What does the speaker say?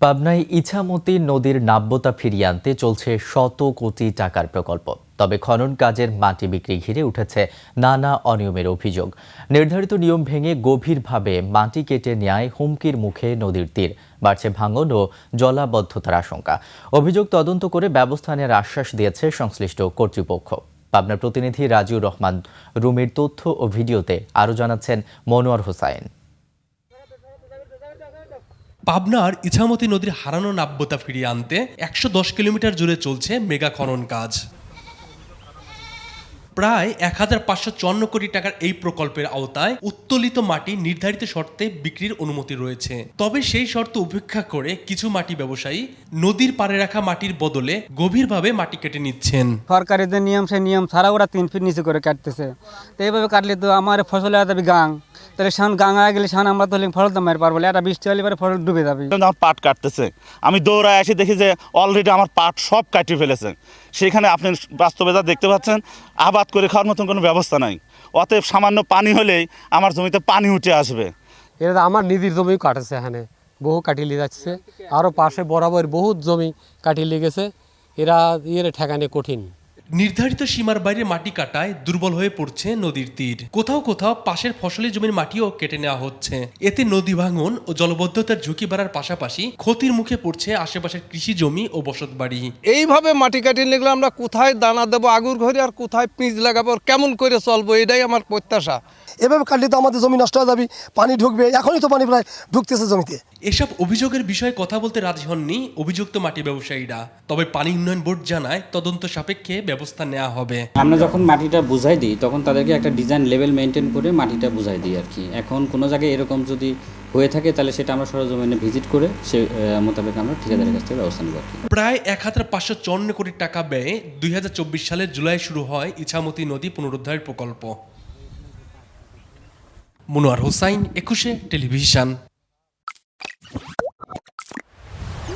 পাবনায় ইছামতি নদীর নাব্যতা ফিরিয়ে আনতে চলছে শত কোটি টাকার প্রকল্প। তবে খনন কাজের মাটি বিক্রি ঘিরে উঠেছে নানা অনিয়মের অভিযোগ। নির্ধারিত নিয়ম ভেঙে গভীরভাবে মাটি কেটে নেয় হুমকির মুখে নদীর তীর। বাড়ছে ভাঙন ও জলাবদ্ধতার আশঙ্কা। অভিযোগ তদন্ত করে ব্যবস্থা নেওয়ার আশ্বাস দিয়েছে সংশ্লিষ্ট কর্তৃপক্ষ। পাবনার প্রতিনিধি রাজিউর রহমান রুমির তথ্য ও ভিডিওতে আরও জানাচ্ছেন মনোয়ার হোসাইন। পাবনার ইছামতি নদীর হারানো নাব্যতা ফিরিয়ে আনতে ১১০ কিলোমিটার জুড়ে চলছে মেগা খনন কাজ। প্রায় ১,৫৫৪ কোটি টাকার এই প্রকল্পের আওতায় উত্তোলিত মাটি নির্ধারিত শর্তে বিক্রির অনুমতি রয়েছে। তবে সেই শর্ত উপেক্ষা করে কিছু মাটি ব্যবসায়ী নদীর পাড়ে রাখা মাটির বদলে গভীরভাবে মাটি কেটে নিচ্ছেন। সরকারি যে নিয়ম সেই নিয়ম ছাড়া ওরা 3 ফিট নিচে করে কাটতেছে। তো এইভাবে কাটলে তো আমার ফসলে যাবে গাং, তাহলে শান গাং আগে গেলে শান আমরা তো ফসল তো মারি পারবো, এটা বৃষ্টি হলে পরে ফসল ডুবে যাবে। আমার পাট কাটতেছে, আমি দৌড়ায় এসে দেখি যে অলরেডি আমার পাট সব কাটিয়ে ফেলেছে। সেখানে আপনি বাস্তবে যা দেখতে পাচ্ছেন, আবাদ করে খাওয়ার মতন কোনো ব্যবস্থা নাই। অতএব সামান্য পানি হলেই আমার জমিতে পানি উঠে আসবে। এটা আমার নিজের জমি কাটেছে, এখানে বহু কাটিয়ে নিয়ে যাচ্ছে, আরও পাশে বরাবর বহুত জমি কাটিয়ে লেগেছে। এরা ঠেকানো কঠিন। নির্ধারিত সীমার বাইরে মাটি কাটায় দুর্বল হয়ে পড়ছে নদীর তীর। কোথাও কোথাও পাশের ফসলি জমির মাটিও কেটে নেওয়া হচ্ছে। এতে নদী ভাঙন ও জলবদ্ধতার ঝুঁকি বাড়ার পাশাপাশি ক্ষতির মুখে পড়ছে আশেপাশের কৃষি জমি ও বসতবাড়ি। এইভাবে মাটি কাটিয়ে নিলে আমরা কোথায় দানা দেবো আগুর ঘরে, আর কোথায় পিঁচ লাগাবো, কেমন করে চলবো, এটাই আমার প্রত্যাশা। এভাবে কাটলে তো আমাদের জমি নষ্ট হয়ে যাবে, পানি ঢুকবে। এখনই তো পানি প্রায় ঢুকতেছে জমিতে। এসব অভিযোগের বিষয়ে কথা বলতে রাজি হননি অভিযুক্ত মাটি ব্যবসায়ীরা। তবে পানি উন্নয়ন বোর্ড জানায় তদন্ত সাপেক্ষে ব্যবস্থা নেওয়া হবে। আমরা যখন মাটিটা বুঝাই দিই তখন তাদেরকে একটা ডিজাইন লেভেল মেনটেন করে মাটিটা বুঝাই দিই আর কি। এখন কোনো জায়গায় এরকম যদি হয়ে থাকে তাহলে সেটা আমরা সরজমিনে ভিজিট করে সে মোতাবেক আমরা ঠিকাদারের কাছ থেকে ব্যবস্থা নেব। প্রায় ১,৫৫৪ কোটি টাকা ব্যয়ে ২০২৪ সালের জুলাই শুরু হয় ইছামতি নদী পুনরুদ্ধার প্রকল্প। মনোয়ার হোসাইন, ২১ টেলিভিশন।